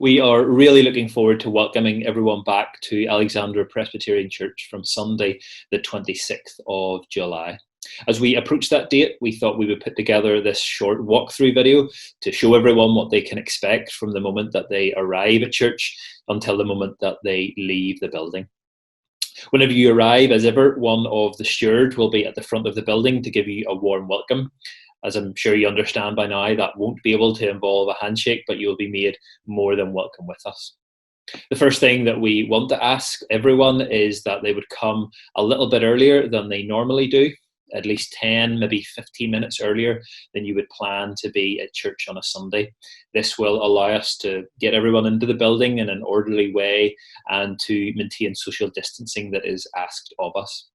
We are really looking forward to welcoming everyone back to Alexandra Presbyterian Church from Sunday, the 26th of July. As we approach that date, we thought we would put together this short walkthrough video to show everyone what they can expect from the moment that they arrive at church until the moment that they leave the building. Whenever you arrive, as ever, one of the stewards will be at the front of the building to give you a warm welcome. As I'm sure you understand by now, that won't be able to involve a handshake, but you'll be made more than welcome with us. The first thing that we want to ask everyone is that they would come a little bit earlier than they normally do, at least 10, maybe 15 minutes earlier than you would plan to be at church on a Sunday. This will allow us to get everyone into the building in an orderly way and to maintain social distancing that is asked of us.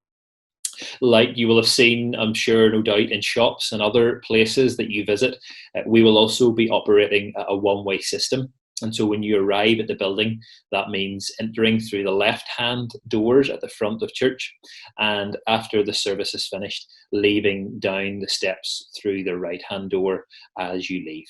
Like you will have seen, I'm sure, no doubt, in shops and other places that you visit, we will also be operating a one-way system. And so when you arrive at the building, that means entering through the left-hand doors at the front of church, and after the service is finished, leaving down the steps through the right-hand door as you leave.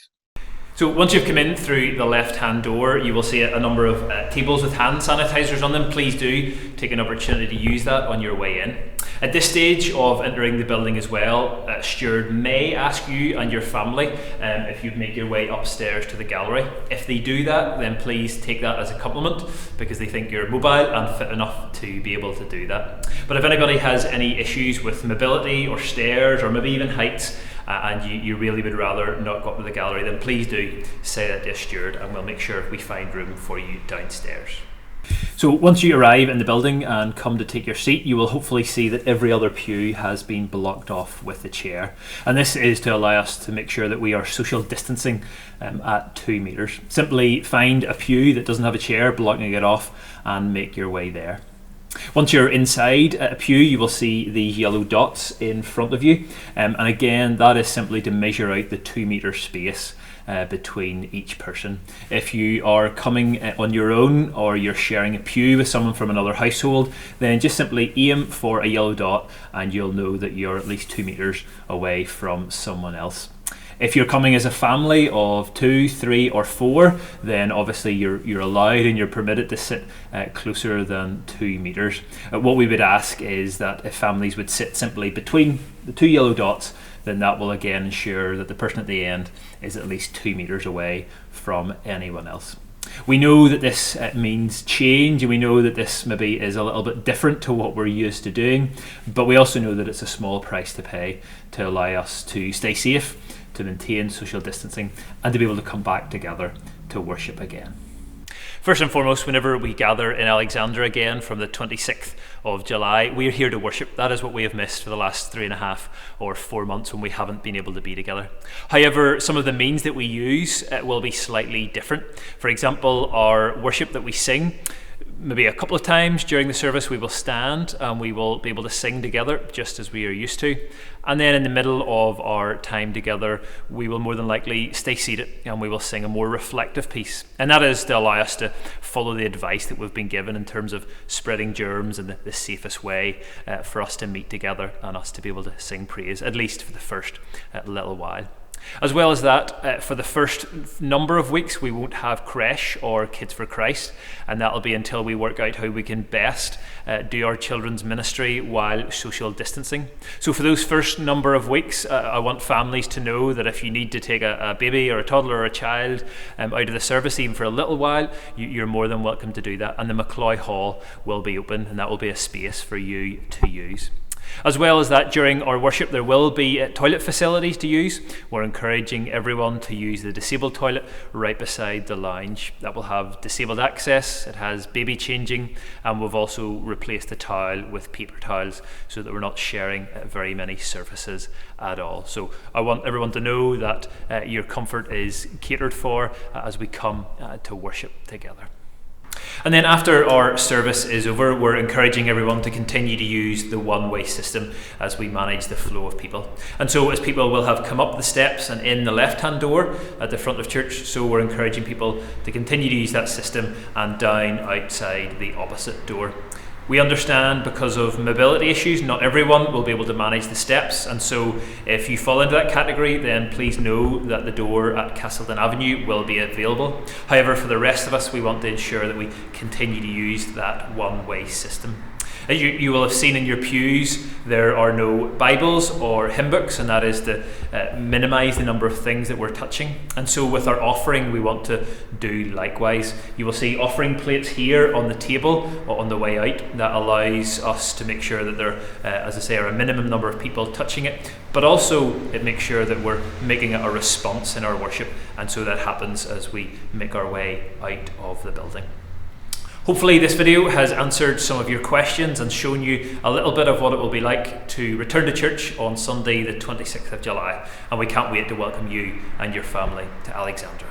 So once you've come in through the left-hand door, you will see a number of tables with hand sanitizers on them. Please do take an opportunity to use that on your way in. At this stage of entering the building as well, a steward may ask you and your family if you'd make your way upstairs to the gallery. If they do that, then please take that as a compliment because they think you're mobile and fit enough to be able to do that. But if anybody has any issues with mobility or stairs or maybe even heights, and you really would rather not go up to the gallery, then please do say that to a steward and we'll make sure we find room for you downstairs. So once you arrive in the building and come to take your seat, you will hopefully see that every other pew has been blocked off with a chair. And this is to allow us to make sure that we are social distancing at 2 metres. Simply find a pew that doesn't have a chair, blocking it off, and make your way there. Once you're inside a pew, you will see the yellow dots in front of you, and again that is simply to measure out the 2 metre space between each person. If you are coming on your own or you're sharing a pew with someone from another household, then just simply aim for a yellow dot and you'll know that you're at least 2 metres away from someone else. If you're coming as a family of 2, 3 or 4, then obviously you're allowed and you're permitted to sit closer than 2 metres. What we would ask is that if families would sit simply between the 2 yellow dots, then that will again ensure that the person at the end is at least 2 metres away from anyone else. We know that this means change, and we know that this maybe is a little bit different to what we're used to doing, but we also know that it's a small price to pay to allow us to stay safe, to maintain social distancing, and to be able to come back together to worship again. First and foremost, whenever we gather in Alexandra again from the 26th of July, we are here to worship. That is what we have missed for the last 3.5 or 4 months when we haven't been able to be together. However, some of the means that we use will be slightly different. For example, our worship that we sing, maybe a couple of times during the service we will stand and we will be able to sing together just as we are used to. And then in the middle of our time together, we will more than likely stay seated and we will sing a more reflective piece. And that is to allow us to follow the advice that we've been given in terms of spreading germs and the safest way for us to meet together and us to be able to sing praise, at least for the first little while. As well as that, for the first number of weeks, we won't have creche or Kids for Christ, and that'll be until we work out how we can best do our children's ministry while social distancing. So for those first number of weeks, I want families to know that if you need to take a baby or a toddler or a child out of the service, even for a little while, you're more than welcome to do that. And the McCloy Hall will be open, and that will be a space for you to use. As well as that, during our worship there will be toilet facilities to use. We're encouraging everyone to use the disabled toilet right beside the lounge. That will have disabled access, it has baby changing, and we've also replaced the towel with paper towels so that we're not sharing very many surfaces at all. So I want everyone to know that your comfort is catered for as we come to worship together. And then after our service is over, we're encouraging everyone to continue to use the one-way system as we manage the flow of people. And so as people will have come up the steps and in the left-hand door at the front of church, so we're encouraging people to continue to use that system and down outside the opposite door. We understand because of mobility issues, not everyone will be able to manage the steps, and so if you fall into that category, then please know that the door at Castleton Avenue will be available. However, for the rest of us, we want to ensure that we continue to use that one-way system. As you will have seen in your pews, there are no Bibles or hymn books, and that is to minimise the number of things that we're touching. And so with our offering, we want to do likewise. You will see offering plates here on the table or on the way out. That allows us to make sure that there, as I say, are a minimum number of people touching it, but also it makes sure that we're making it a response in our worship, and so that happens as we make our way out of the building. Hopefully this video has answered some of your questions and shown you a little bit of what it will be like to return to church on Sunday the 26th of July, and we can't wait to welcome you and your family to Alexandra.